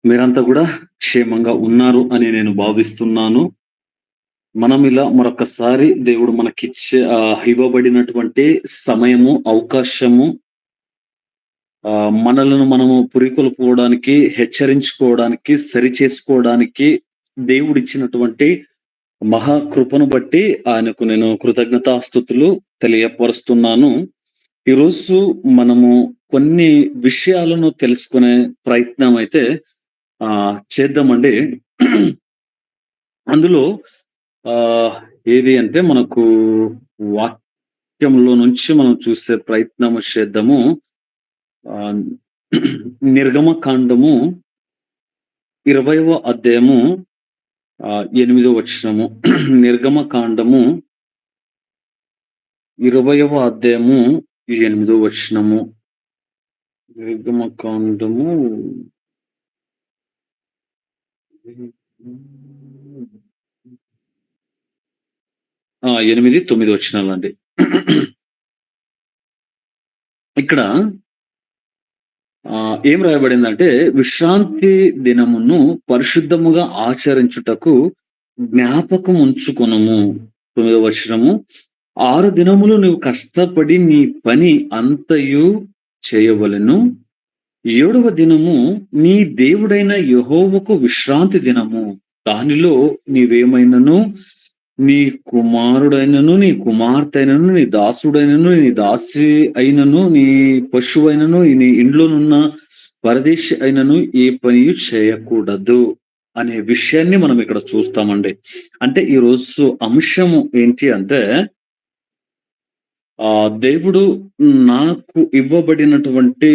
మీరంతా కూడా క్షేమంగా ఉన్నారు అని నేను భావిస్తున్నాను. మనం ఇలా మరొకసారి దేవుడు ఇవ్వబడినటువంటి సమయము, అవకాశము మనలను మనము పురికొల్పుకోవడానికి, హెచ్చరించుకోవడానికి, సరిచేసుకోవడానికి దేవుడిచ్చినటువంటి మహాకృపను బట్టి ఆయనకు నేను కృతజ్ఞతాస్తుతులు తెలియపరుస్తున్నాను. ఈరోజు మనము కొన్ని విషయాలను తెలుసుకునే ప్రయత్నం అయితే చేద్దామండి. అందులో ఏది అంటే మనకు వాక్యంలో నుంచి మనం చూసే ప్రయత్నము చేద్దాము. నిర్గమకాండము 20వ అధ్యాయము 8వ వచనము. నిర్గమకాండము 20వ అధ్యాయము 8వ వచనము. నిర్గమకాండము 8, 9 వచనాలండి. ఇక్కడ ఏం రాయబడిందంటే, విశ్రాంతి దినమును పరిశుద్ధముగా ఆచరించుటకు జ్ఞాపకం ఉంచుకొనుము. 9వ వచనము. 6 దినములు నువ్వు కష్టపడి నీ పని అంతయు చేయవలెను. 7వ దినము నీ దేవుడైన యెహోవాకు విశ్రాంతి దినము. దానిలో నీవేమైనను, నీ కుమారుడైనను, నీ కుమార్తె అయినను, నీ దాసుడైనను, నీ దాసి అయినను, నీ పశువైనను, నీ ఇంట్లోనున్న పరదేశి అయినను ఏ పనియు చేయకూడదు అనే విషయాన్ని మనం ఇక్కడ చూస్తామండి. అంటే ఈరోజు అంశము ఏంటి అంటే, దేవుడు నాకు ఇవ్వబడినటువంటి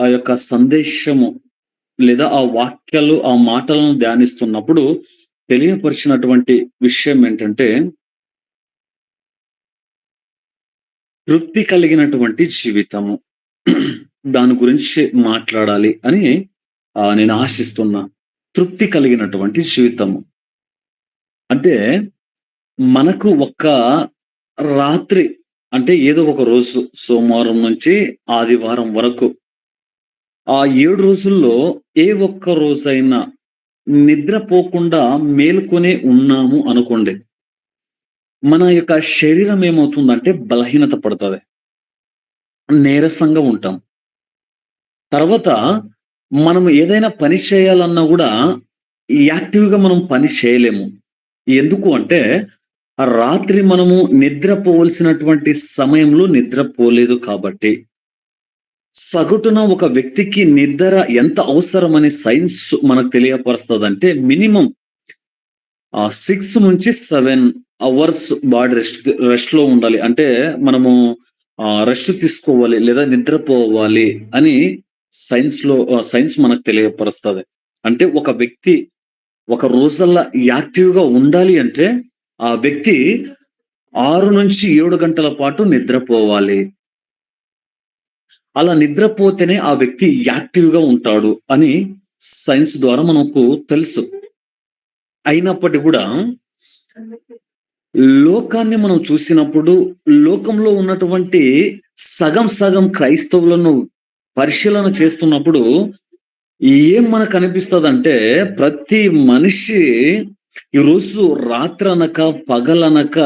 ఆ యొక్క సందేశము లేదా ఆ వాక్యాలు, ఆ మాటలను ధ్యానిస్తున్నప్పుడు తెలియపరిచినటువంటి విషయం ఏంటంటే, తృప్తి కలిగినటువంటి జీవితము. దాని గురించి మాట్లాడాలి అని నేను ఆశిస్తున్నా. తృప్తి కలిగినటువంటి జీవితము అంటే, మనకు ఒక రాత్రి అంటే ఏదో ఒక రోజు, సోమవారం నుంచి ఆదివారం వరకు, ఆ 7 రోజుల్లో ఏ ఒక్క రోజైనా నిద్రపోకుండా మేలుకొనే ఉన్నాము అనుకోండి, మన యొక్క శరీరం ఏమవుతుందంటే బలహీనత పడుతుంది, నీరసంగా ఉంటాం. తర్వాత మనం ఏదైనా పని చేయాలన్నా కూడా యాక్టివ్గా మనం పని చేయలేము. ఎందుకు అంటే, రాత్రి మనము నిద్రపోవలసినటువంటి సమయంలో నిద్రపోలేదు కాబట్టి. సగటున ఒక వ్యక్తికి నిద్ర ఎంత అవసరమని సైన్స్ మనకు తెలియపరుస్తుందంటే, మినిమం 6 నుంచి 7 అవర్స్ బాడీ రెస్ట్ లో ఉండాలి. అంటే మనము రెస్ట్ తీసుకోవాలి లేదా నిద్రపోవాలి అని సైన్స్ మనకు తెలియపరుస్తుంది. అంటే ఒక వ్యక్తి ఒక రోజల్లా యాక్టివ్గా ఉండాలి అంటే ఆ వ్యక్తి 6 నుంచి 7 గంటల పాటు నిద్రపోవాలి. అలా నిద్రపోతేనే ఆ వ్యక్తి యాక్టివ్గా ఉంటాడు అని సైన్స్ ద్వారా మనకు తెలుసు. అయినప్పటికీ కూడా లోకాన్ని మనం చూసినప్పుడు, లోకంలో ఉన్నటువంటి సగం క్రైస్తవులను పరిశీలన చేస్తున్నప్పుడు ఏం మనకు అనిపిస్తుంది, ప్రతి మనిషి ఈరోజు రాత్రనక పగలనక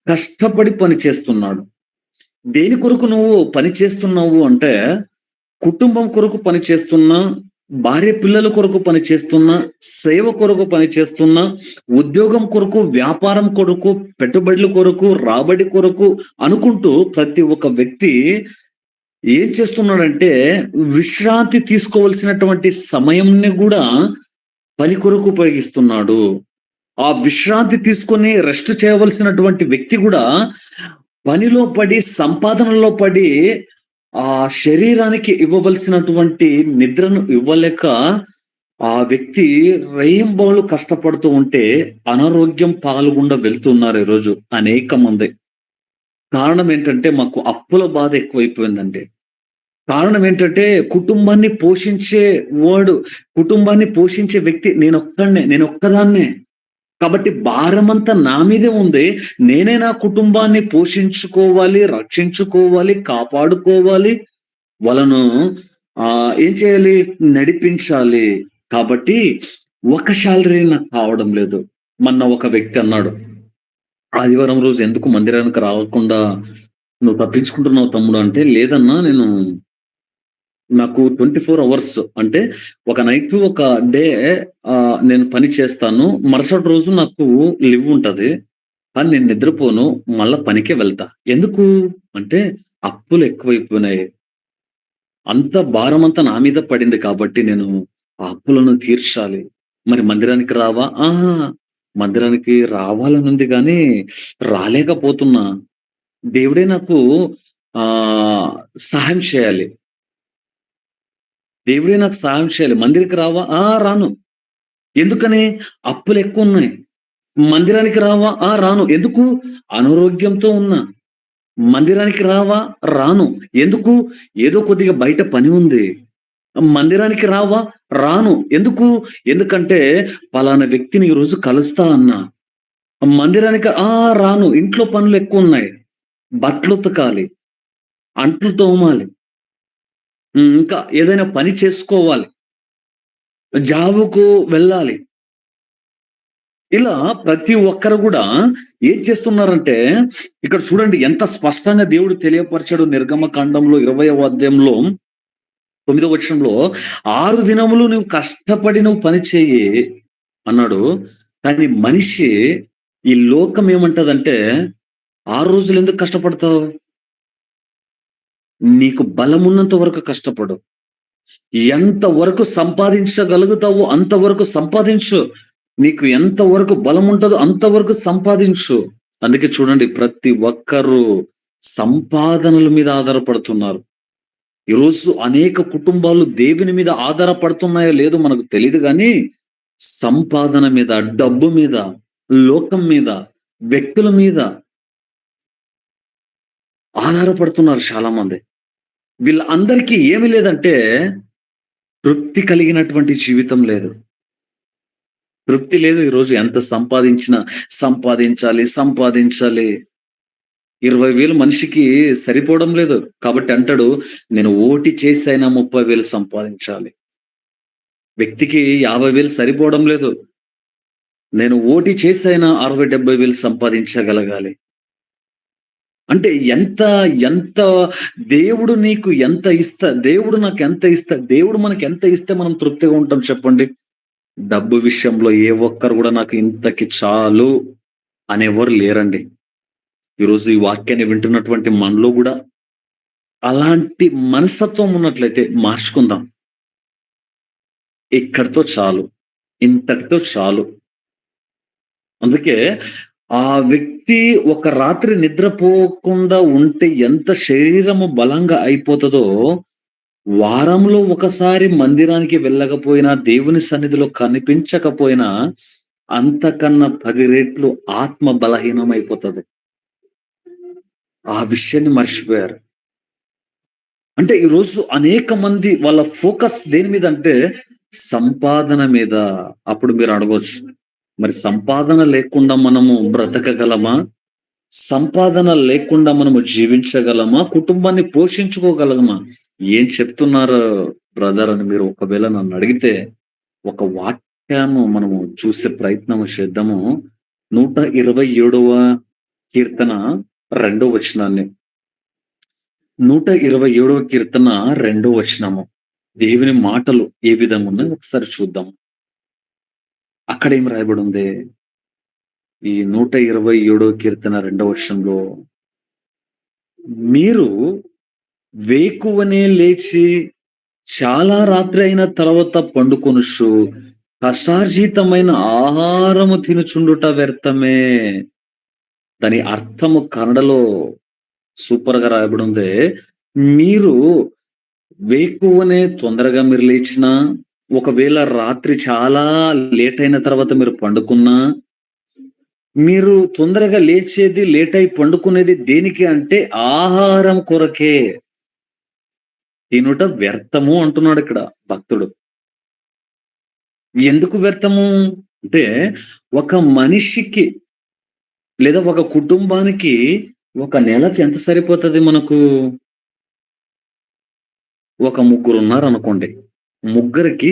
కష్టపడి పని చేస్తున్నాడు. దేని కొరకు నువ్వు పని చేస్తున్నావు అంటే, కుటుంబం కొరకు పని చేస్తున్నా, భార్య పిల్లల కొరకు పని చేస్తున్నా, సేవ కొరకు పని చేస్తున్నా, ఉద్యోగం కొరకు, వ్యాపారం కొరకు, పెట్టుబడుల కొరకు, రాబడి కొరకు అనుకుంటూ ప్రతి ఒక్క వ్యక్తి ఏం చేస్తున్నాడంటే, విశ్రాంతి తీసుకోవలసినటువంటి సమయంని కూడా పని కొరకు ఉపయోగిస్తున్నాడు. ఆ విశ్రాంతి తీసుకొని రెస్ట్ చేయవలసినటువంటి వ్యక్తి కూడా పనిలో పడి, సంపాదనలో పడి, ఆ శరీరానికి ఇవ్వవలసినటువంటి నిద్రను ఇవ్వలేక ఆ వ్యక్తి రేయింబవళ్ళు కష్టపడుతూ ఉంటే అనారోగ్యం పాల్గొండా వెళ్తున్నారు ఈరోజు అనేక మంది. కారణం ఏంటంటే, మాకు అప్పుల బాధ ఎక్కువైపోయిందండి. కారణం ఏంటంటే, కుటుంబాన్ని పోషించే వ్యక్తి నేనొక్కదాన్నే. కాబట్టి భారమంతా నా మీదే ఉంది. నేనే నా కుటుంబాన్ని పోషించుకోవాలి, రక్షించుకోవాలి, కాపాడుకోవాలి. వాళ్ళను ఏం చేయాలి? నడిపించాలి. కాబట్టి ఒక సాలరీ నాకు కావడం లేదు. మొన్న ఒక వ్యక్తి అన్నాడు, "ఆదివారం రోజు ఎందుకు మందిరానికి రాకుండా నువ్వు తప్పించుకుంటున్నావు తమ్ముడు" అంటే, "లేదన్నా నేను నాకు 24 అవర్స్ అంటే ఒక నైట్, ఒక డే నేను పని చేస్తాను. మరుసటి రోజు నాకు లీవ్ ఉంటది. కానీ నేను నిద్రపోను. మళ్ళా పనికే వెళ్తా. ఎందుకు? అంటే అప్పులు ఎక్కువైపోయినాయి. అంత భారమంతా నా మీద పడింది కాబట్టి నేను ఆ అప్పులను తీర్చాలి. మరి మందిరానికి రావా? ఆహా! మందిరానికి రావాలనుంది గానీ రాలేకపోతున్నా. దేవుడే నాకు ఆహ్, సహాయం చేయాలి. దేవుడే నాకు సహాయం చేయాలి. మందిరానికి రావా? ఆ! రాను. ఎందుకని? అప్పులెక్కువున్నాయి. మందిరానికి రావా? ఆ! రాను. ఎందుకు? అనారోగ్యంతో ఉన్నా. మందిరానికి రావా? రాను. ఎందుకు? ఏదో కొద్దిగా బయట పని ఉంది. మందిరానికి రావా? రాను. ఎందుకు? ఎందుకంటే పలానా వ్యక్తిని ఈరోజు కలుస్తా అన్నా. మందిరానికి రాను. ఇంట్లో పనులెక్కువున్నాయి. బట్టలుతకాలి, అంట్లు తోమాలి, ఇంకా ఏదైనా పని చేసుకోవాలి, జాబుకు వెళ్ళాలి. ఇలా ప్రతి ఒక్కరు గూడా ఏం చేస్తున్నారంటే, ఇక్కడ చూడండి ఎంత స్పష్టంగా దేవుడు తెలియపరిచాడు నిర్గమకాండంలో 20వ అధ్యాయంలో 9వ వచనంలో, "6 దినములు నువ్వు కష్టపడి నువ్వు పని చెయ్యి" అన్నాడు. కానీ మనిషి ఈ లోకం ఏమంటదంటే, 6 రోజులు ఎందుకు కష్టపడతావు? నీకు బలమున్నంత వరకు కష్టపడు. ఎంత వరకు సంపాదించగలుగుతావో అంతవరకు సంపాదించు. నీకు ఎంత వరకు బలముంటదో అంతవరకు సంపాదించు. అందుకే చూడండి ప్రతి ఒక్కరు సంపాదనల మీద ఆధారపడుతున్నారు. ఈరోజు అనేక కుటుంబాలు దేవుని మీద ఆధారపడుతున్నాయో లేదో మనకు తెలీదు గానీ, సంపాదన మీద, డబ్బు మీద, లోకం మీద, వ్యక్తుల మీద ఆధారపడుతున్నారు చాలా మంది. వీళ్ళందరికీ ఏమి లేదంటే, తృప్తి కలిగినటువంటి జీవితం లేదు. తృప్తి లేదు ఈరోజు ఎంత సంపాదించినా, సంపాదించాలి. 20,000 మనిషికి సరిపోవడం లేదు. కాబట్టి అంటాడు, నేను ఓటి చేసైనా 30,000 సంపాదించాలి. వ్యక్తికి 50,000 సరిపోవడం లేదు. నేను ఓటి చేసైనా 60, 70,000 సంపాదించగలగాలి. అంటే ఎంత దేవుడు నీకు ఎంత దేవుడు నాకెంత దేవుడు మనకెంత ఇస్తే మనం తృప్తిగా ఉంటాం చెప్పండి? డబ్బు విషయంలో ఏ ఒక్కరు గూడా నాకు ఇంతకి చాలు అనేవారు లేరండి. ఈరోజు ఈ వాక్యాన్ని వింటున్నటువంటి మనలో గూడా అలాంటి మనస్తత్వం ఉన్నట్లయితే మార్చుకుందాం. ఇక్కడితో చాలు. ఇంతటితో చాలు. అందుకే ఆ వ్యక్తి ఒక రాత్రి నిద్రపోకుండా ఉంటే ఎంత శరీరము బలంగా అయిపోతదో, వారంలో ఒకసారి మందిరానికి వెళ్ళకపోయినా, దేవుని సన్నిధిలో కనిపించకపోయినా, అంతకన్నా 10 రెట్లు ఆత్మ బలహీనమైపోతది. ఆ విషయాన్ని మర్చిపోయారు. అంటే ఈరోజు అనేక మంది వాళ్ళ ఫోకస్ దేని మీద అంటే సంపాదన మీద. అప్పుడు మీరు అడగొచ్చు, మరి సంపాదన లేకుండా మనము బ్రతకగలమా? సంపాదన లేకుండా మనము జీవించగలమా? కుటుంబాన్ని పోషించుకోగలమా? ఏం చెప్తున్నారు బ్రదర్ అని మీరు ఒకవేళ నన్నడిగితే, ఒక వాక్యాన్ని మనము చూసే ప్రయత్నం చేద్దాము. 127వ కీర్తన 2 వచనాన్ని. 127వ కీర్తన 2 వచనము. దేవుని మాటలు ఏ విధంగా ఉన్నాయో ఒకసారి చూద్దాం. అక్కడ ఏం రాయబడుంది? ఈ 127వ కీర్తన 2 వచనంలో, మీరు వేకువనే లేచి చాలా రాత్రి అయిన తర్వాత పండుకొనుచు కష్టార్జితమైన ఆహారము తినుచుండుట వ్యర్థమే. దాని అర్థము కన్నడలో సూపర్‌గా రాయబడుంది. మీరు వేకువనే తొందరగా మీరు లేచినా, ఒకవేళ రాత్రి చాలా లేట్ అయిన తర్వాత మీరు పండుకున్నా, మీరు తొందరగా లేచేది, లేట్ అయి పండుకునేది దేనికి అంటే ఆహారం కొరకే. తినుట వ్యర్థము అంటున్నాడిక్కడ భక్తుడు. ఎందుకు వ్యర్థము? అంటే ఒక మనిషికి లేదా ఒక కుటుంబానికి ఒక నెలకి ఎంత సరిపోతది మనకు? ఒక ముగ్గురున్నారనుకోండి. ముగ్గురికి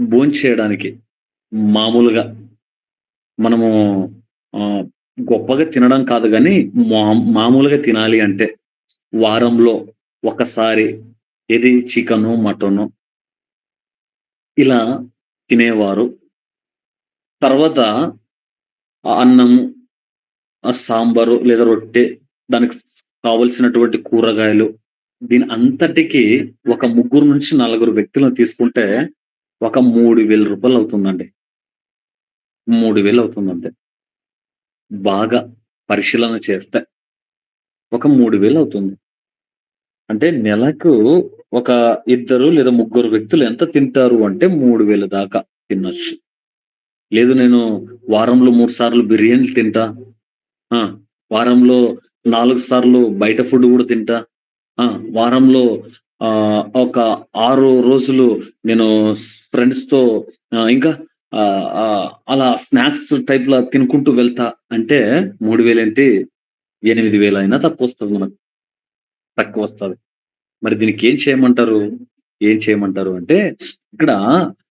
భోంచేయడానికి మామూలుగా మనము ఆహ్, గొప్పగా తినడం కాదు గానీ, మామూలుగా తినాలి అంటే వారంలో ఒకసారి ఏది చికెను, మటను ఇలా తినేవారు. తర్వాత అన్నము, సాంబారు లేదా రొట్టె, దానికి కావాల్సినటువంటి కూరగాయలు, దీని అంతటికి ఒక ముగ్గురు నుంచి నలుగురు వ్యక్తులను తీసుకుంటే ఒక రూ. 3000 అవుతుందండి. 3000 అవుతుందంతే. బాగా పరిశీలన చేస్తే ఒక 3000 అవుతుంది. అంటే నెలకు ఒక ఇద్దరు లేదా ముగ్గురు వ్యక్తులు ఎంత తింటారు అంటే 3000 దాకా తినొచ్చు. లేదు నేను వారంలో 3 సార్లు బిర్యానీ తింటా. ఆ! వారంలో 4 సార్లు బయట ఫుడ్ గూడా తింటా. ఆ! వారంలో ఒక 6 రోజులు నేను ఫ్రెండ్స్‌తో ఇంకా అలా స్నాక్స్ టైప్‌లా తినుకుంటూ వెళ్తా అంటే 3000 ఏంటి 8000 అయినా తక్కువొస్తది మనకు. తక్కువొస్తది. మరి దీనికి ఏం చేయమంటారు? ఏం చేయమంటారు అంటే, ఇక్కడ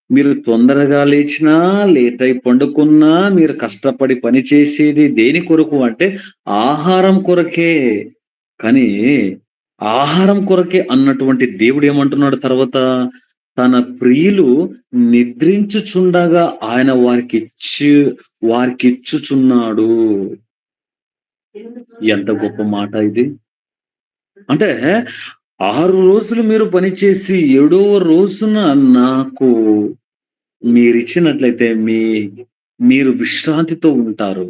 మీరు తొందరగా లేచినా, లేటయి పండుకున్నా, మీరు కష్టపడి పని చేసేది దేని కొరకు అంటే, ఆహారం కొరకే. కానీ, ఆహారం కొరకే అన్నటువంటి దేవుడేమంటున్నాడు తర్వాత, తన ప్రియులు నిద్రించుచుండగా ఆయన వారికిచ్చుచున్నాడు. ఎంత గొప్ప మాట ఇది. అంటే 6 రోజులు మీరు పనిచేసి, ఏడవ రోజున నాకు మీరిచ్చినట్లయితే మీరు విశ్రాంతితో ఉంటారు.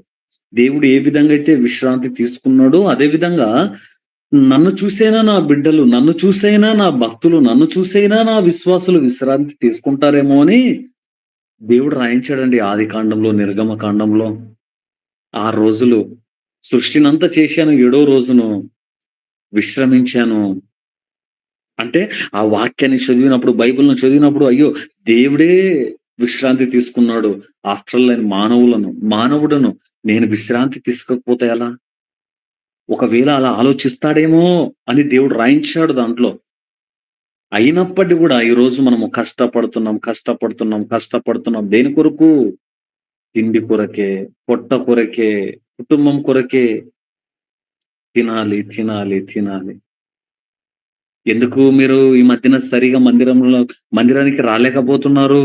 దేవుడు ఏ విధంగా అయితే విశ్రాంతి తీసుకున్నాడో, అదే విధంగా నన్ను చూసైనా నా బిడ్డలు, నన్ను చూసైనా నా భక్తులు, నన్ను చూసైనా నా విశ్వాసులు విశ్రాంతి తీసుకుంటారేమో అని దేవుడు రాయించాడండి ఆదికాండంలో, నిర్గమకాండంలో. 6 రోజులు సృష్టినంతా చేశాను. ఏడో రోజును విశ్రమించాను. అంటే ఆ వాక్యాన్ని చదివినప్పుడు, బైబిల్‌ను చదివినప్పుడు అయ్యో! దేవుడే విశ్రాంతి తీసుకున్నాడు. ఆఫ్టర్ ఆల్ నేను మానవుడను. నేను విశ్రాంతి తీసుకోకపోతే ఎలా? ఒకవేళ అలా ఆలోచిస్తాడేమో అని దేవుడు రాయించాడు దాంట్లో. అయినప్పటికి గూడా ఈరోజు మనము కష్టపడుతున్నాం. దేని కొరకు? తిండి కొరకే, పొట్ట కొరకే, కుటుంబం కొరకే. తినాలి. ఎందుకు మీరు ఈ మధ్యన సరిగా మందిరానికి రాలేకపోతున్నారు?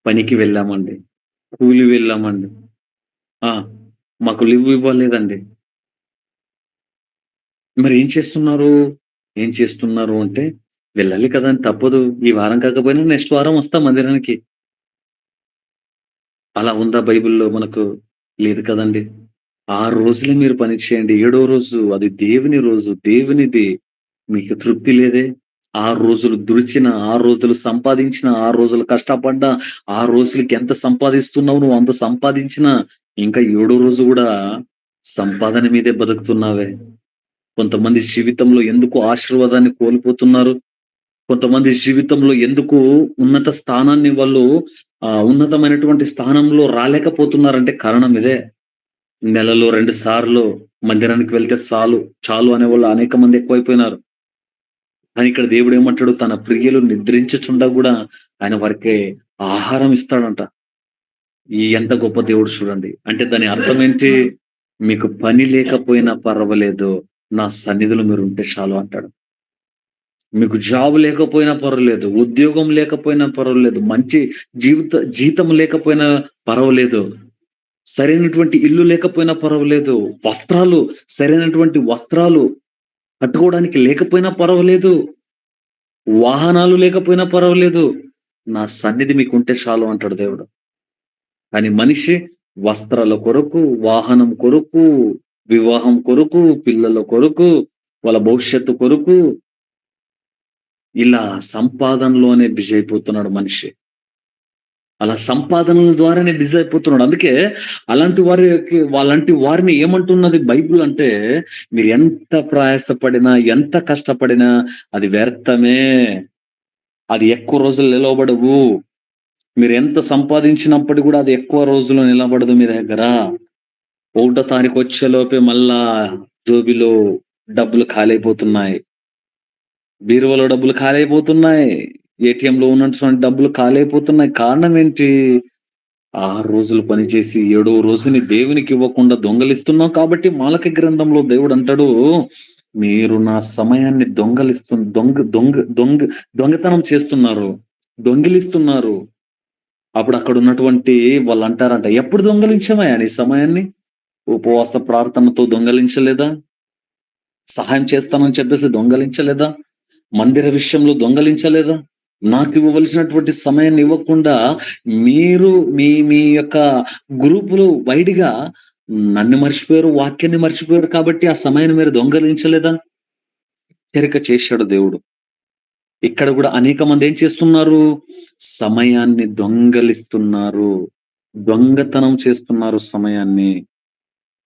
పనికి వెళ్ళామండి. కూలి వెళ్ళామండి. ఆ! మాకు లీవ్ ఇవ్వలేదండి. మరి ఏం చేస్తున్నారు అంటే, వెళ్ళాలి కదా! అని తప్పదు. ఈ వారం కాకపోయినా నెక్స్ట్ వారం వస్తా మందిరానికి. అలా ఉందా బైబిల్‌లో మనకు? లేదు కదండీ! 6 రోజులే మీరు పని చేయండి. ఏడో రోజు అది దేవుని రోజు. దేవునిది. మీకు తృప్తి లేదే? 6 రోజులు దుడిచిన, 6 రోజులు సంపాదించిన, 6 రోజులు కష్టపడ్డా, 6 రోజులకి ఎంత సంపాదిస్తున్నావు నువ్వు అంత సంపాదించినా, ఇంకా ఏడో రోజు గూడా సంపాదన మీదే బతుకుతున్నావే. కొంతమంది జీవితంలో ఎందుకు ఆశీర్వాదాన్ని కోల్పోతున్నారు? కొంతమంది జీవితంలో ఎందుకు ఉన్నత స్థానాన్ని వాళ్ళు ఉన్నతమైనటువంటి స్థానంలో రాలేకపోతున్నారంటే కారణం ఇదే. నెలలో 2 సార్లు మందిరానికి వెళ్తే చాలు అనేవాళ్ళు అనేక మంది ఎక్కువైపోయినారు. కానీ ఇక్కడ దేవుడేమంటాడు తన ప్రియులు నిద్రించుచుండా గూడా ఆయన వారికి ఆహారం ఇస్తాడంట. ఎంత గొప్ప దేవుడు చూడండి. అంటే దాని అర్థమేంటి? మీకు పని లేకపోయినా పర్వాలేదు. నా సన్నిధిలో మీరుంటే చాలు అంటాడు. మీకు జాబ్ లేకపోయినా పర్వాలేదు. ఉద్యోగం లేకపోయినా పర్వాలేదు. మంచి జీతం లేకపోయినా పర్వాలేదు. సరైనటువంటి ఇల్లు లేకపోయినా పర్వాలేదు. వస్త్రాలు సరైనటువంటి వస్త్రాలు కట్టుకోవడానికి లేకపోయినా పర్వాలేదు. వాహనాలు లేకపోయినా పర్వాలేదు. నా సన్నిధి మీకుంటే చాలు అంటాడు దేవుడు. కానీ మనిషి వస్త్రాల కొరకు, వాహనం కొరకు, వివాహం కొరకు, పిల్లల కొరకు, వాళ్ళ భవిష్యత్తు కొరకు ఇలా సంపాదనలోనే బిజీ అయిపోతున్నాడు మనిషి. అలా సంపాదనల ద్వారానే బిజీ అయిపోతున్నాడు. అందుకే అలాంటి వారిని ఏమంటున్నది బైబిల్ అంటే, మీరు ఎంత ప్రయాసపడినా, ఎంత కష్టపడినా అది వ్యర్థమే. అది ఎక్కువ రోజులు నిలవబడవు. మీరు ఎంత సంపాదించినప్పటికి కూడా అది ఎక్కువ రోజులు నిలబడదు మీ దగ్గర. ఒకటో తారీఖు వచ్చేలోపే మళ్ళా జోబిలో డబ్బులు ఖాళీ అయిపోతున్నాయి. బీరువాలో డబ్బులు ఖాళీ అయిపోతున్నాయి. ఏటీఎంలో ఉన్నటువంటి డబ్బులు ఖాళీ అయిపోతున్నాయి. కారణం ఏంటి? 6 రోజులు పనిచేసి 7వ రోజుని దేవునికి ఇవ్వకుండా దొంగలిస్తున్నావు కాబట్టి మాలకి గ్రంథంలో దేవుడు అంటాడు, మీరు నా సమయాన్ని దొంగతనం చేస్తున్నారు, దొంగిలిస్తున్నారు. అప్పుడు అక్కడ ఉన్నటువంటి వాళ్ళు అంటారంట, ఎప్పుడు దొంగలించామయ్యా నీ సమయాన్ని? ఉపవాస ప్రార్థనతో దొంగలించలేదా? సహాయం చేస్తానని చెప్పేసి దొంగలించలేదా? మందిర విషయంలో దొంగలించలేదా? నాకు ఇవ్వవలసినటువంటి సమయాన్ని ఇవ్వకుండా మీరు మీ మీ యొక్క గ్రూపులు వైడ్‌గా నన్ను మర్చిపోయారు, వాక్యాన్ని మర్చిపోయారు కాబట్టి ఆ సమయాన్ని మీరు దొంగలించలేదా? హెచ్చరిక చేశాడు దేవుడు. ఇక్కడ కూడా అనేక మంది ఏం చేస్తున్నారు? సమయాన్ని దొంగలిస్తున్నారు. దొంగతనం చేస్తున్నారు సమయాన్ని.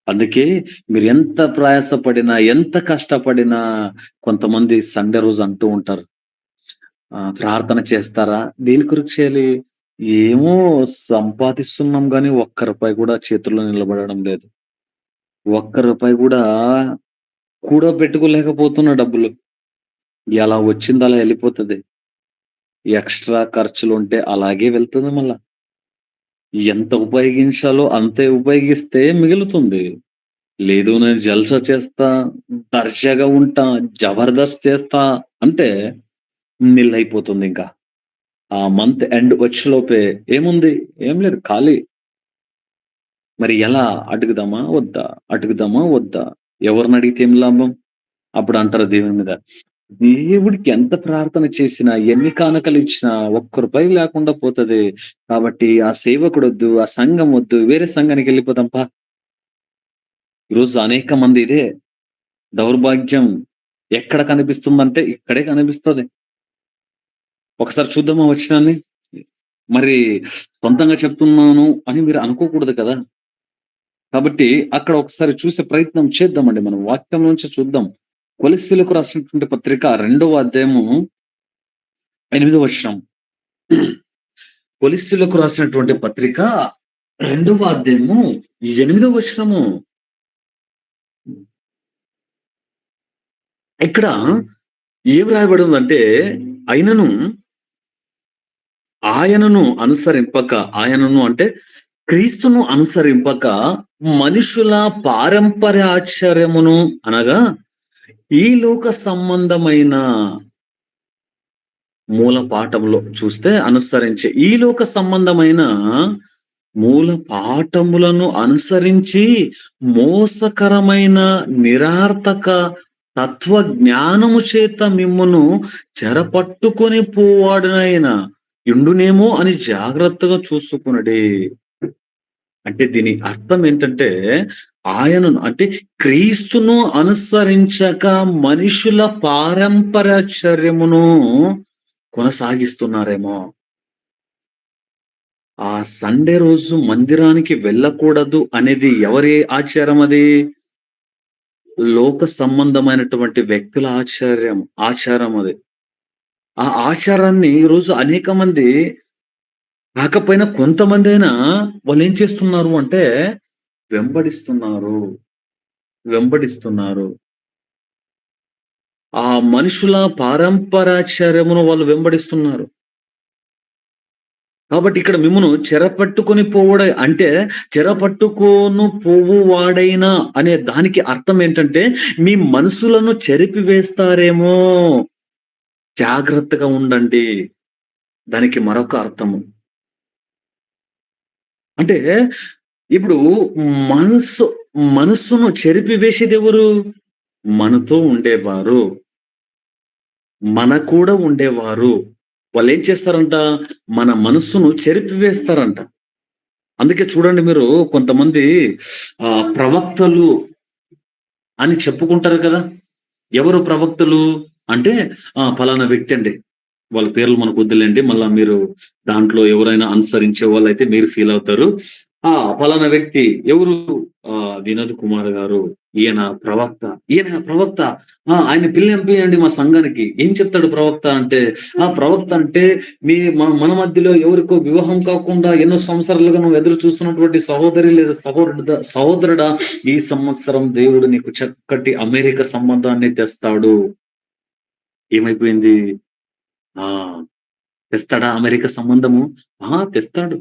అందుకే మీరు ఎంత ప్రయాసపడినా, ఎంత కష్టపడినా కొంతమంది సండే రోజు అంటూ ఉంటారు. ప్రార్థన చేస్తారా? దేని కొరకు చేయాలి? ఏమో సంపాదిస్తున్నాం గానీ ఒక్క రూపాయి కూడా చేతుల్లో నిలబడడం లేదు. ఒక్క రూపాయి కూడా కూడబెట్టుకోలేకపోతున్న డబ్బులు. ఎలా వచ్చింది అలా ఎళ్ళిపోతది. ఎక్స్‌ట్రా ఖర్చులుంటే అలాగే వెళ్తుంది మళ్ళా. ఎంత ఉపయోగించాలో అంతే ఉపయోగిస్తే మిగులుతుంది. లేదు నేను జల్సా చేస్తా, దర్జాగా ఉంటా, జబర్దస్త్ చేస్తా అంటే నిల్ అయిపోతుందింకా. ఆ మంత్ ఎండ్ వచ్చేలోపే ఏముంది? ఏం లేదు ఖాళీ. మరి ఎలా? అడుగుదామా? వద్దా? అడుగుదామా? వద్దా? ఎవరినడిగితే ఏం లాభం? అప్పుడు అంటారు దేవుని మీద. దేవుడికి ఎంత ప్రార్థన చేసినా, ఎన్ని కానుకలిచ్చినా ఒక్క రూపాయి లేకుండా పోతది. కాబట్టి ఆ సేవకుడొద్దు, ఆ సంఘం వద్దు, వేరే సంఘానికెళ్ళిపోదాం పా. ఈరోజు అనేక మంది ఇదే దౌర్భాగ్యం ఎక్కడ కనిపిస్తుందంటే ఇక్కడే కనిపిస్తది. ఒకసారి చూద్దామా వచనాన్ని? మరి సొంతంగా చెప్తున్నాను అని మీరు అనుకోకూడదు కదా! కాబట్టి అక్కడ ఒకసారి చూసే ప్రయత్నం చేద్దామండి. మనం వాక్యం నుంచి చూద్దాం. కొలస్సీలకు రాసినటువంటి పత్రిక 2వ అధ్యాయము 8వ వచనం. కొలస్సీలకు రాసినటువంటి పత్రిక 2వ అధ్యాయము 8వ వచనము. ఇక్కడ ఏం రాయబడి ఉందంటే, అయినను ఆయనను అంటే క్రీస్తును అనుసరింపక మనుషుల పారంపర్యాచర్యమును అనగా ఈ లోక సంబంధమైన మూల పాఠంలో చూస్తే అనుసరించే ఈ లోక సంబంధమైన మూల పాఠములను అనుసరించి మోసకరమైన నిరర్థక తత్వ జ్ఞానము చేత మిమ్మును చెరపట్టుకొని పోవాడునైన యుండునేమో అని జాగ్రత్తగా చూసుకునడే. అంటే దీని అర్థం ఏంటంటే, ఆయనను అంటే క్రీస్తును అనుసరించక మనుషుల పారంపర్యచర్యమును కొనసాగిస్తున్నారేమో. ఆ సండే రోజు మందిరానికి వెళ్ళకూడదు అనేది ఎవరి ఆచారం అది? లోక సంబంధమైనటువంటి వ్యక్తుల ఆచారం అది. ఆ ఆచారాన్ని ఈరోజు అనేక మంది కాకపోయినా కొంతమందైనా వాళ్ళేం చేస్తున్నారు అంటే వెంబడిస్తున్నారు. వెంబడిస్తున్నారు. ఆ మనుషుల పారంపరాచార్యమును వాళ్ళు వెంబడిస్తున్నారు. కాబట్టి ఇక్కడ మిమ్మును చెరపట్టుకొని పోవుడ అంటే చెరపట్టుకోను పోవువాడైనా అనే దానికి అర్థం ఏంటంటే మీ మనసులను చెరిపివేస్తారేమో. జాగ్రత్తగా ఉండండి. దానికి మరొక అర్థము. అంటే ఇప్పుడు మనస్సు మనస్సును చెరిపివేసేదెవరు? మనతో ఉండేవారు. మన కూడా ఉండేవారు. వాళ్ళేం చేస్తారంట? మన మనస్సును చెరిపివేస్తారంట. అందుకే చూడండి మీరు కొంతమంది ప్రవక్తలు అని చెప్పుకుంటారు కదా! ఎవరు ప్రవక్తలు? అంటే పలానా వ్యక్తి అండి. వాళ్ళ పేర్లు మనకొద్దులెండి. మళ్ళా మీరు దాంట్లో ఎవరైనా అనుసరించే వాళ్ళైతే మీరు ఫీల్ అవుతారు. పలానా వ్యక్తి ఎవరు? వినోద్ కుమార్ గారు. ఈయన ప్రవక్త. ఆయన్ని పిలిపియండి మా సంఘానికి. ఏం చెప్తాడు ప్రవక్త అంటే, ప్రవక్త అంటే మన మధ్యలో ఎవరికో వివాహం కాకుండా ఎన్నో సంవత్సరాలుగా నువ్వు ఎదురు చూస్తున్నటువంటి సహోదరి లేదా సహోదరుడా ఈ సంవత్సరం దేవుడు నీకు చక్కటి అమెరికా సంబంధాన్ని తెస్తాడు. ఏమైపోయింది? ఆ! తెస్తాడా అమెరికా సంబంధము? తెస్తాడు.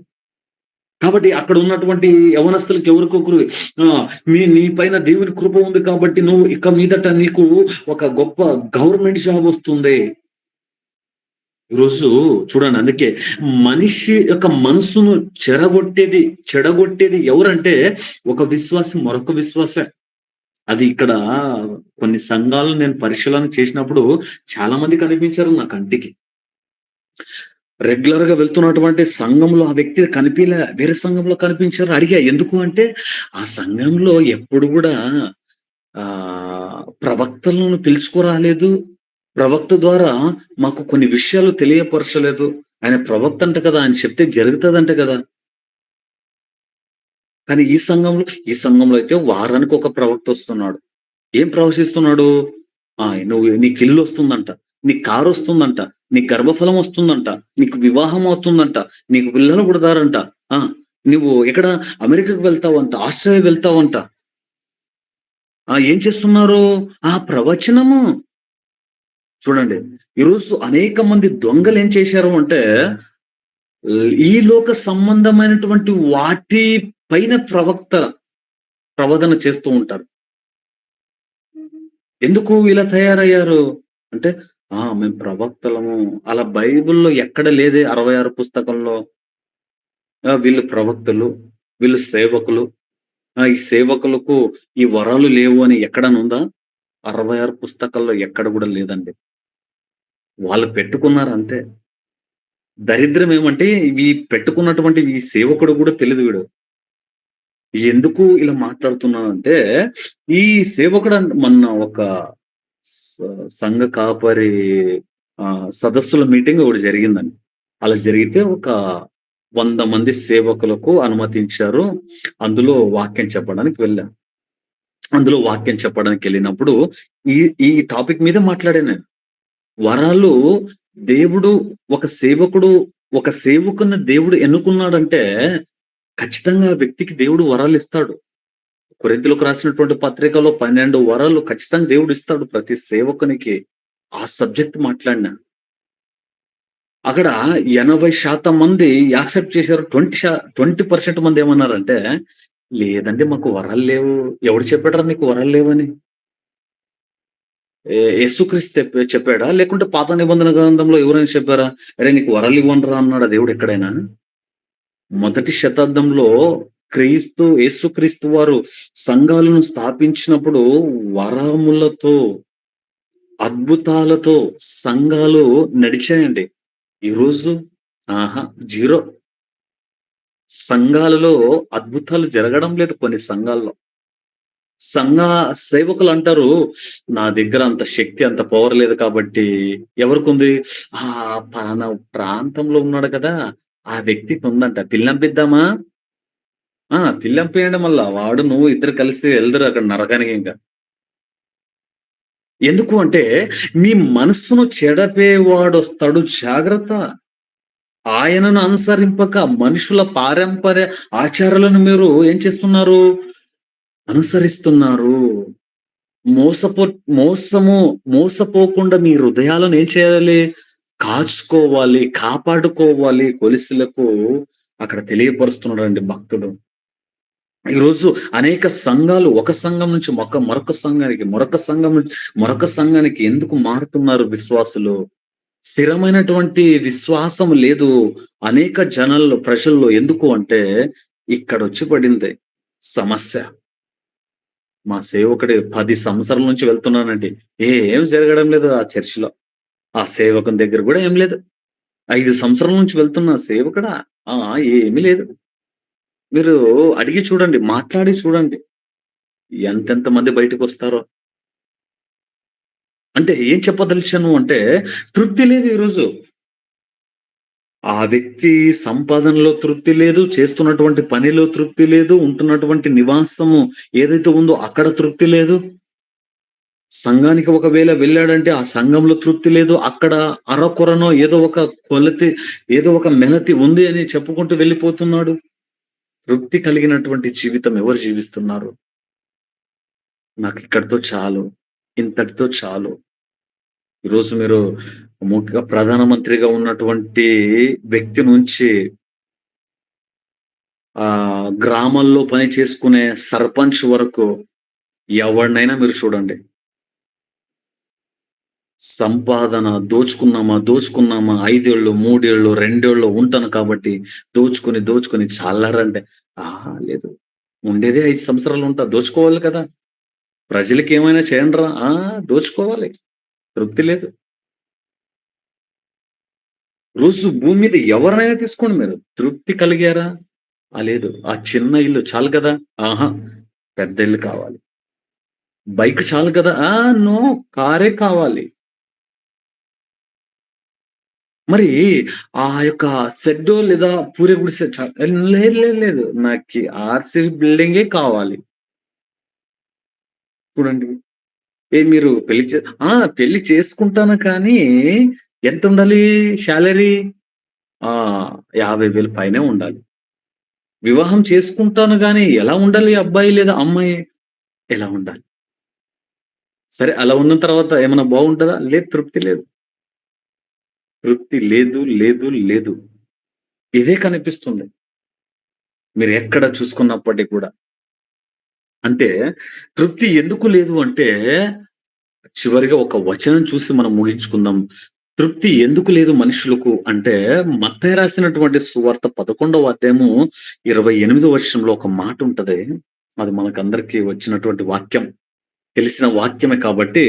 కాబట్టి అక్కడ ఉన్నటువంటి యవనస్తులకి ఎవరికొకరు నీ పైన దేవుని కృప ఉంది కాబట్టి నువ్వు ఇక మీదట నీకు ఒక గొప్ప గవర్నమెంట్ జాబ్ వస్తుంది. ఈరోజు చూడండి, అందుకే మనిషి యొక్క మనసును చెడగొట్టేది ఎవరంటే ఒక విశ్వాసి మరొక విశ్వాసే. అది ఇక్కడ కొన్ని సంఘాలను నేను పరిశీలన చేసినప్పుడు చాలా మంది కనిపించారు నా కంటికి. రెగ్యులర్ గా వెళ్తున్నటువంటి సంఘంలో ఆ వ్యక్తి కనిపిలే, వేరే సంఘంలో కనిపించారు. అడిగా ఎందుకు అంటే, ఆ సంఘంలో ఎప్పుడు కూడా ప్రవక్తలను పిలుచుకురాలేదు. ప్రవక్త ద్వారా మాకు కొన్ని విషయాలు తెలియపరచలేదు. ఆయన ప్రవక్త అంట కదా, ఆయన చెప్తే జరుగుతుందంట కదా. కానీ ఈ సంఘంలో అయితే వారానికి ఒక ప్రవక్త వస్తున్నాడు. ఏం ప్రవశిస్తున్నాడు? నీకు ఇల్లు వస్తుందంట, నీకు కారు వస్తుందంట, నీకు గర్భఫలం వస్తుందంట, నీకు వివాహం అవుతుందంట, నీకు పిల్లలు పుడతారంట. నువ్వు ఎక్కడ అమెరికాకు వెళ్తావంట, ఆస్ట్రేలియా వెళ్తావంట. ఏం చేస్తున్నారు? ప్రవచనము. చూడండి, ఈరోజు అనేక మంది దొంగలు ఏం చేశారు అంటే, ఈ లోక సంబంధమైనటువంటి వాటి పైన ప్రవదన చేస్తూ ఉంటారు. ఎందుకు ఇలా తయారయ్యారు అంటే, మేము ప్రవక్తలము. అలా బైబిల్‌లో ఎక్కడ లేదే 66 పుస్తకంలో. వీళ్ళు ప్రవక్తలు, వీళ్ళు సేవకులు. ఈ సేవకులకు ఈ వరాలు లేవు అని ఎక్కడైనా ఉందా? 66 పుస్తకాల్లో ఎక్కడ కూడా లేదండి. వాళ్ళు పెట్టుకున్నారు అంతే. దరిద్రం ఏమంటే, ఇవి పెట్టుకున్నటువంటి ఈ సేవకుడు కూడా తెలీదు వీడు. ఎందుకు ఇలా మాట్లాడుతున్నానంటే, ఈ సేవకుడు మొన్న ఒక సంఘ కాపరి సదస్సుల మీటింగ్ ఒకటి జరిగిందండి. అలా జరిగితే ఒక 100 మంది సేవకులకు అనుమతించారు. అందులో వాక్యం చెప్పడానికి వెళ్ళాను. అందులో వాక్యం చెప్పడానికి వెళ్ళినప్పుడు ఈ ఈ టాపిక్ మీద మాట్లాడాను నేను. వరాలు దేవుడు ఒక సేవకుని దేవుడు ఎన్నుకున్నాడంటే ఖచ్చితంగా ఆ వ్యక్తికి దేవుడు వరాలు ఇస్తాడు. కొరింథీయులకు రాసినటువంటి పత్రికలో 12 వరాలు ఖచ్చితంగా దేవుడు ఇస్తాడు ప్రతి సేవకునికి. ఆ సబ్జెక్ట్ మాట్లాడినా. అక్కడ 80% మంది యాక్సెప్ట్ చేశారు. 20% మంది ఏమన్నారంటే, లేదండి మాకు వరాలు లేవు. ఎవడు చెప్పాడురా నీకు వరాలు లేవని? యేసుక్రీస్తు చెప్పాడా? లేకుంటే పాత నిబంధన గ్రంథంలో ఎవరైనా చెప్పారా? అరే నీకు వరాలు ఇవ్వనురా అన్నాడా దేవుడు ఎక్కడైనా? మొదటి శతాబ్దంలో యేసుక్రీస్తు వారు సంఘాలను స్థాపించినప్పుడు వరములతో, అద్భుతాలతో సంఘాలు నడిచాయండి. ఈరోజు జీరో. సంఘాలలో అద్భుతాలు జరగడం లేదు కొన్ని సంఘాల్లో. సంఘ సేవకులు అంటారు, నా దగ్గర అంత శక్తి, అంత పవర్ లేదు కాబట్టి ఎవరికుంది? పలానా ప్రాంతంలో ఉన్నాడు కదా, ఆ వ్యక్తికి ఉందంట. పిల్లంపిద్దామా? పిల్లంపేయండి మళ్ళా. వాడు నువ్వు ఇద్దరు కలిసి వెళ్దురు అక్కడ నరకానికి ఇంకా. ఎందుకు అంటే, మీ మనస్సును చెడపేవాడొస్తాడు, జాగ్రత్త. ఆయనను అనుసరింపక మనుషుల పారంపర్య ఆచారాలను మీరు ఏం చేస్తున్నారు? అనుసరిస్తున్నారు. మోసపోకుండా మీ హృదయాలను ఏం చేయాలి? కాచుకోవాలి, కాపాడుకోవాలి. కొలిసులకు అక్కడ తెలియపరుస్తున్నాడండి భక్తుడు. ఈరోజు అనేక సంఘాలు ఒక సంఘం నుంచి మరొక సంఘానికి, మరొక సంఘానికి ఎందుకు మారుతున్నారు విశ్వాసులు? స్థిరమైనటువంటి విశ్వాసం లేదు అనేక ప్రజల్లో. ఎందుకు అంటే, ఇక్కడొచ్చి పడింది సమస్య. మా సేవకుడు 10 సంవత్సరాల నుంచి వెళ్తున్నానండి. ఏం జరగడం లేదు ఆ చర్చిలో. ఆ సేవకుని దగ్గర కూడా ఏం లేదు. 5 సంవత్సరాల నుంచి వెళ్తున్నా సేవకుడా? ఏమీ లేదు. మీరు అడిగి చూడండి, మాట్లాడి చూడండి. ఎంతెంత మంది బయటకొస్తారో. అంటే ఏం చెప్పదలిచాను అంటే, తృప్తి లేదు ఈరోజు. ఆ వ్యక్తి సంపాదనలో తృప్తి లేదు, చేస్తున్నటువంటి పనిలో తృప్తి లేదు, ఉంటున్నటువంటి నివాసము ఏదైతే ఉందో అక్కడ తృప్తి లేదు. సంఘానికి ఒకవేళ వెళ్ళాడంటే ఆ సంఘంలో తృప్తి లేదు. అక్కడ అరకొరనో ఏదో ఒక మెలతి ఉంది అని చెప్పుకుంటూ వెళ్ళిపోతున్నాడు. తృప్తి కలిగినటువంటి జీవితం ఎవరు జీవిస్తున్నారు? నాకు ఇక్కడితో చాలు, ఇంతటితో చాలు. ఈరోజు మీరు ప్రధానమంత్రిగా ఉన్నటువంటి వ్యక్తి నుంచి గ్రామాల్లో పని చేసుకునే సర్పంచ్ వరకు ఎవడినైనా మీరు చూడండి. సంపాదన దోచుకున్నామా, దోచుకున్నామా 5 ఏళ్ళు, 3 ఏళ్ళు, 2 ఏళ్ళు ఉంటాను కాబట్టి దోచుకొని చల్లారంటే, లేదు. ఉండేదే 5 సంవత్సరాలు ఉంటా. దోచుకోవాలి కదా! ప్రజలకేమైనా చేయండిరా. దోచుకోవాలి. తృప్తి లేదు. రోజు భూమి మీద ఎవరినైనా తీసుకోండి మీరు. తృప్తి కలిగారా? లేదు. ఆ చిన్న ఇల్లు చాలు కదా! ఆహా! పెద్ద ఇల్లు కావాలి. బైక్ చాలు కదా! నో, కారే కావాలి. మరి ఆ యొక్క షెడ్డో లేదా పూరి గుడిసె లేదు, లేదు, లేదు. నాకి ఆర్‌సీ బిల్డింగే కావాలి. చూడండి. మీరు పెళ్లి చేసుకుంటాను కానీ ఎంతుండాలి సాలరీ? ఆ! 50,000 పైనే ఉండాలి. వివాహం చేసుకుంటాను గాని ఎలా ఉండాలి అబ్బాయి లేదా అమ్మాయి? ఎలా ఉండాలి? సరే అలా ఉన్న తర్వాత ఏమన్నా బాగుంటదా? లేదు, తృప్తి లేదు. తృప్తి లేదు, లేదు, లేదు. ఇదే కనిపిస్తుంది. మీరు ఎక్కడ చూసుకున్నప్పటికి కూడా. అంటే తృప్తి ఎందుకు లేదు అంటే, చివరిగా ఒక వచనం చూసి మనం ముగించుకుందాం. తృప్తి ఎందుకు లేదు మనుషులకు అంటే, మత్తయి రాసినటువంటి సువార్త 11వ అధ్యాయము 28వ వచనంలో ఒక మాట ఉంటది. అది మనకందరికీ వచ్చినటువంటి వాక్యం. తెలిసిన వాక్యమే కాబట్టి,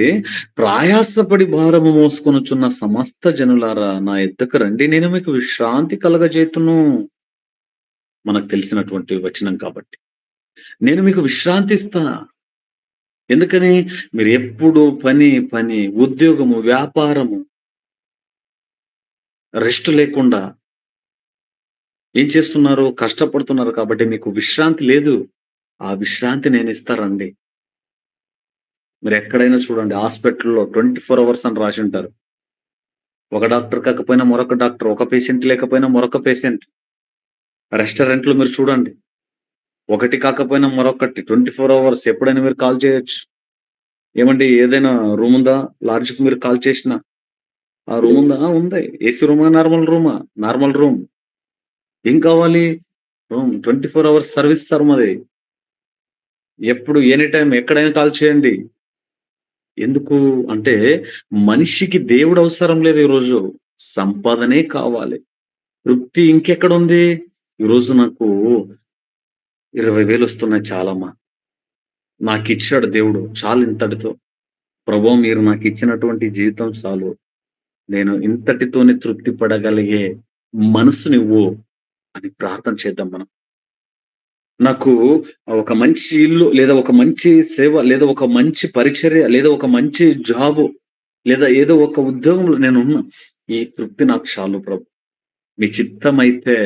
ప్రయాసపడి భారము మోసుకొనుచున్న సమస్త జనులారా నా యొద్దకు రండి, నేను మీకు విశ్రాంతి కలగజేతును. మనకు తెలిసినటువంటి వచనం కాబట్టి. నేను మీకు విశ్రాంతి ఇస్తా. ఎందుకని? మీరెప్పుడు పని, ఉద్యోగము, వ్యాపారము, రెస్ట్ లేకుండా ఏం చేస్తున్నారు? కష్టపడుతున్నారు కాబట్టి మీకు విశ్రాంతి లేదు. ఆ విశ్రాంతి నేనిస్తా రండి. మీరెక్కడైనా చూడండి హాస్పిటల్‌లో 24 అవర్స్ అని రాసుంటారు. ఒక డాక్టర్ కాకపోయినా మరొక డాక్టర్, ఒక పేషెంట్ లేకపోయినా మరొక పేషెంట్. రెస్టారెంట్‌లో మీరు చూడండి. ఒకటి కాకపోయినా మరొకటి 24 అవర్స్ ఎప్పుడైనా మీరు కాల్ చేయొచ్చు. ఏమండి ఏదైనా రూమ్ ఉందా? లాడ్జ్‌కి మీరు కాల్ చేసినా, ఆ రూమ్ ఉందా? ఉంది. ఏసీ రూమా? నార్మల్ రూమా? Normal room. ఏం కావాలి? రూమ్. 24 అవర్స్ సర్విస్ సార్ మాది. ఎప్పుడు ఎనీ టైమ్ ఎక్కడైనా కాల్ చేయండి. ఎందుకు అంటే మనిషికి దేవుడు అవసరం లేదు ఈరోజు. సంపాదనే కావాలి. తృప్తి ఇంకెక్కడుంది? ఈరోజు నాకు 20,000 వస్తున్నాయి చాలమ్మా. నాకిచ్చాడు దేవుడు. చాలు ఇంతటితో. ప్రభువా మీరు నాకిచ్చినటువంటి జీవితం చాలు. నేను ఇంతటితోనే తృప్తి పడగలిగే మనసునివ్వు అని ప్రార్థన చేద్దాం మనం. నాకు ఒక మంచి ఇల్లు, లేదా ఒక మంచి సేవ, లేదా ఒక మంచి పరిచర్య, లేదా ఒక మంచి జాబు, లేదా ఏదో ఒక ఉద్యోగంలో నేనున్నా. ఈ తృప్తి నాకు చాలు ప్రభు. మీ చిత్తమైతే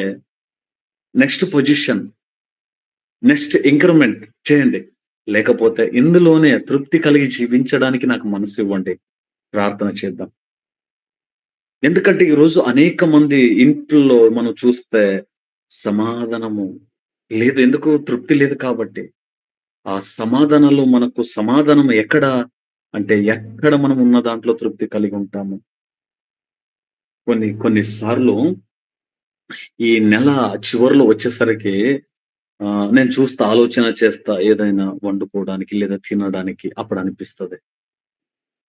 నెక్స్ట్ పొజిషన్, నెక్స్ట్ ఇంక్రిమెంట్ చేయండి. లేకపోతే ఇందులోనే తృప్తి కలిగి జీవించడానికి నాకు మనసివ్వండి. ప్రార్థన చేద్దాం. ఎందుకంటే ఈరోజు అనేక మంది ఇంట్లో మనం చూస్తే సమాధానము లేదు. ఎందుకు? తృప్తి లేదు కాబట్టి. ఆ సమాధానంలో మనకు సమాధానం ఎక్కడ అంటే, ఎక్కడ మనం ఉన్న దాంట్లో తృప్తి కలిగి ఉంటాము. కొన్ని కొన్ని సార్లు ఈ నెల చివరిలో వచ్చేసరికి నేను చూస్తా, ఆలోచన చేస్తా ఏదైనా వండుకోవడానికి లేదా తినడానికి అప్పుడు అనిపిస్తది.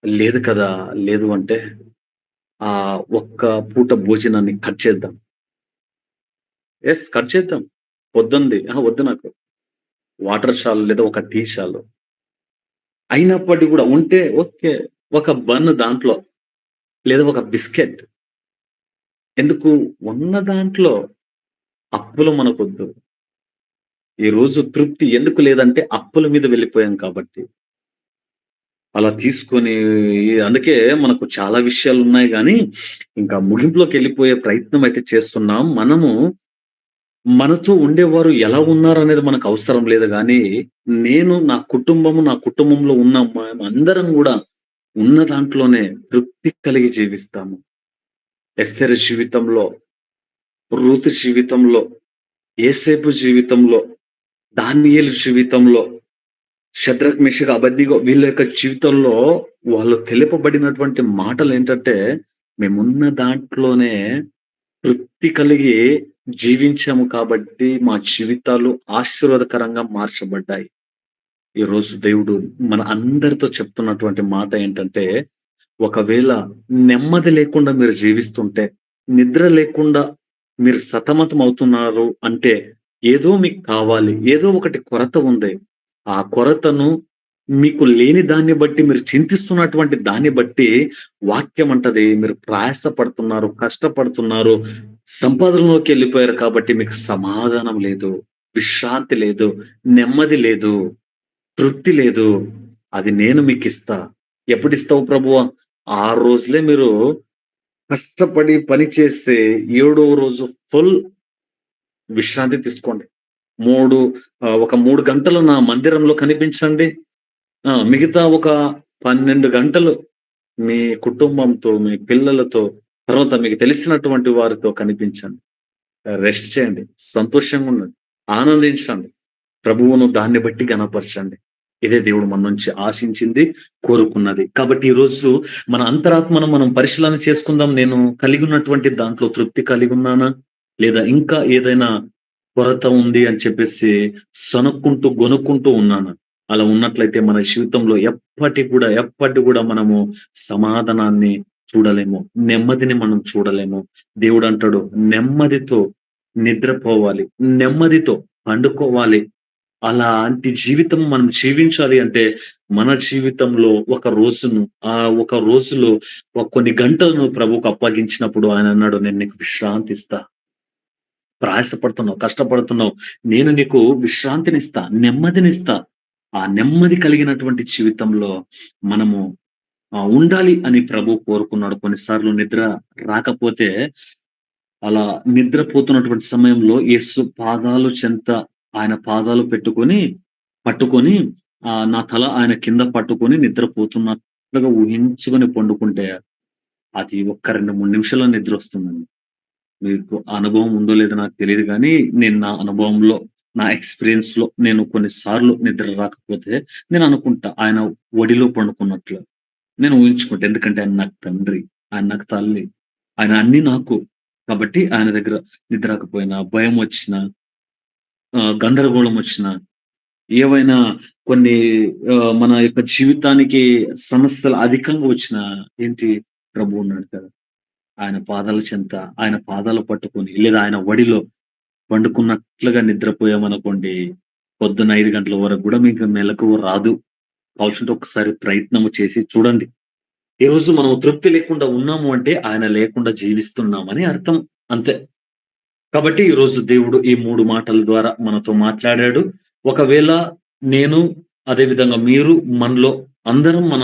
లేదు కదా! లేదు అంటే ఒక్క పూట భోజనాన్ని కట్ చేద్దాం. కట్ చేద్దాం. పొద్దునది. వద్దు నాకు. వాటర్ చాలు లేదా ఒక టీ చాలు. అయినప్పటికి కూడా ఉంటే ఓకే. ఒక బన్ దాంట్లో లేదా ఒక బిస్కెట్. ఎందుకు? ఉన్న దాంట్లో అప్పులు మనకొద్దు. ఈరోజు తృప్తి ఎందుకు లేదంటే అప్పుల మీద వెళ్ళిపోయాం కాబట్టి. అలా తీసుకొని అందుకే మనకు చాలా విషయాలున్నాయి గానీ, ఇంకా ముగింపులోకెళ్ళిపోయే ప్రయత్నం అయితే చేస్తున్నాం. మనము మనతో ఉండేవారు ఎలా ఉన్నారనేది మనకు అవసరం లేదు గానీ, నేను, నా కుటుంబంలో ఉన్న మేమందరం గూడా ఉన్న దాంట్లోనే తృప్తి కలిగి జీవిస్తాము. ఎస్తేరు జీవితంలో, రూతు జీవితంలో, యేసేపు జీవితంలో, దానియేలు జీవితంలో, షద్రక్, మెషక్, అబేద్నెగో వీళ్ళ యొక్క జీవితంలో వాళ్ళు తెలుపబడినటువంటి మాటలేంటంటే, మేమున్న దాంట్లోనే తృప్తి కలిగి జీవించాము కాబట్టి మా జీవితాలు ఆశీర్వాదకరంగా మార్చబడ్డాయి. ఈరోజు దేవుడు మన అందరితో చెప్తున్నటువంటి మాట ఏంటంటే, ఒకవేళ నెమ్మది లేకుండా మీరు జీవిస్తుంటే, నిద్ర లేకుండా మీరు సతమతం అవుతున్నారు అంటే, ఏదో మీకు కావాలి. ఏదో ఒకటి కొరత ఉంది. ఆ కొరతను మీకు లేని దాన్ని బట్టి మీరు చింతిస్తున్నటువంటి దాన్ని బట్టి వాక్యం అంటది మీరు ప్రయాస పడుతున్నారు, కష్టపడుతున్నారు, సంపాదనలోకి వెళ్ళిపోయారు కాబట్టి మీకు సమాధానం లేదు, విశ్రాంతి లేదు, నెమ్మది లేదు, తృప్తి లేదు. అది నేను మీకిస్తా. ఎప్పుడిస్తావు ప్రభువా? 6 రోజులే మీరు కష్టపడి పని చేసి, ఏడవ రోజు ఫుల్ విశ్రాంతి తీసుకోండి. ఒక 3 గంటలు నా మందిరంలో కనిపించండి. మిగతా ఒక 12 గంటలు మీ కుటుంబంతో, మీ పిల్లలతో, తర్వాత మీకు తెలిసినటువంటి వారితో కనిపించండి. రెస్ట్ చేయండి. సంతోషంగా ఉండండి. ఆనందించండి. ప్రభువును దాన్ని బట్టి ఘనపరచండి. ఇదే దేవుడు మన నుంచి ఆశించింది, కోరుకున్నది. కాబట్టి ఈరోజు మన అంతరాత్మను మనం పరిశీలన చేసుకుందాం. నేను కలిగి ఉన్నటువంటి దాంట్లో తృప్తి కలిగి ఉన్నానా? లేదా ఇంకా ఏదైనా కొరత ఉంది అని చెప్పేసి సనుక్కుంటూ, గొనుక్కుంటూ ఉన్నానా? అలా ఉన్నట్లయితే మన జీవితంలో ఎప్పటికి కూడా మనము సమాధానాన్ని చూడలేము. నెమ్మదిని మనం చూడలేము. దేవుడంటాడు, నెమ్మదితో నిద్రపోవాలి. నెమ్మదితో పండుకోవాలి. అలాంటి జీవితం మనం జీవించాలి అంటే, మన జీవితంలో ఒక రోజులో కొన్ని గంటలను ప్రభువుకు అప్పగించినప్పుడు ఆయన అన్నాడు, "నేను నీకు విశ్రాంతి ఇస్తా. ప్రయాసపడుతున్నావు, కష్టపడుతున్నావు. నేను నీకు విశ్రాంతినిస్తా, నెమ్మదినిస్తా." ఆ నెమ్మది కలిగినటువంటి జీవితంలో మనము ఉండాలి అని ప్రభువు కోరుకున్నాడు. కొన్నిసార్లు నిద్ర రాకపోతే అలా నిద్రపోతున్నటువంటి సమయంలో యేసు పాదాలు చెంత ఆయన పాదాలు పట్టుకొని నా తల ఆయన కింద పట్టుకొని నిద్రపోతున్నట్లుగా ఊహించుకొని పండుకుంటే అది ఒక్క 2, 3 నిమిషాల్లో నిద్రొస్తుందండి. మీకు అనుభవం ఉందో లేదో నాకు తెలీదు గానీ, నేను నా అనుభవంలో, నా ఎక్స్‌పీరియన్స్‌లో నేను కొన్ని సార్లు నిద్ర రాకపోతే నేను అనుకుంటా ఆయన ఒడిలో పండుకున్నట్లు. నేను ఊహించుకుంటా. ఎందుకంటే ఆయన నాకు తండ్రి, ఆయన నాకు తల్లి, ఆయన అన్నీ నాకు. కాబట్టి ఆయన దగ్గర నిద్ర రాకపోయినా, భయమొచ్చినా, గందరగోళమొచ్చినా, ఏవైనా కొన్ని మన యొక్క జీవితానికి సమస్యలు అధికంగా వచ్చినా ఏంటి ప్రభువు ఉన్నాడు కదా! ఆయన పాదాల చెంత, ఆయన పాదాలు పట్టుకొని లేదా ఆయన ఒడిలో పండుకున్నట్లుగా నిద్రపోయామనుకోండి, పొద్దున్న 5 గంటల వరకు గూడా మీకు మెలకువ రాదు. కావాల్సుంటే ఒకసారి ప్రయత్నము చేసి చూడండి. ఈరోజు మనం తృప్తి లేకుండా ఉన్నాము అంటే, ఆయన లేకుండా జీవిస్తున్నామని అర్థం. అంతే. కాబట్టి ఈరోజు దేవుడు ఈ 3 మాటల ద్వారా మనతో మాట్లాడాడు. ఒకవేళ నేను, అదే విధంగా మీరు మనలో అందరం మన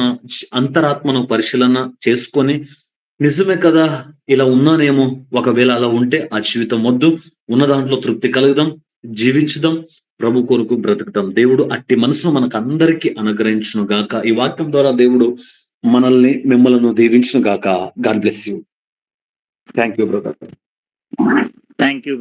అంతరాత్మను పరిశీలన చేసుకొని, నిజమే కదా! ఇలా ఉన్నానేమో, ఒకవేళ అలా ఉంటే ఆ జీవితం వద్దు. ఉన్న దాంట్లో తృప్తి కలుగుదాం, జీవించుదాం, ప్రభు కొరకు బ్రతుకుదాం. దేవుడు అట్టి మనసును మనకందరికీ అనుగ్రహించును గాక. ఈ వాక్యం ద్వారా దేవుడు మిమ్మలను దీవించును గాక. God bless you. Thank you brother. Thank you.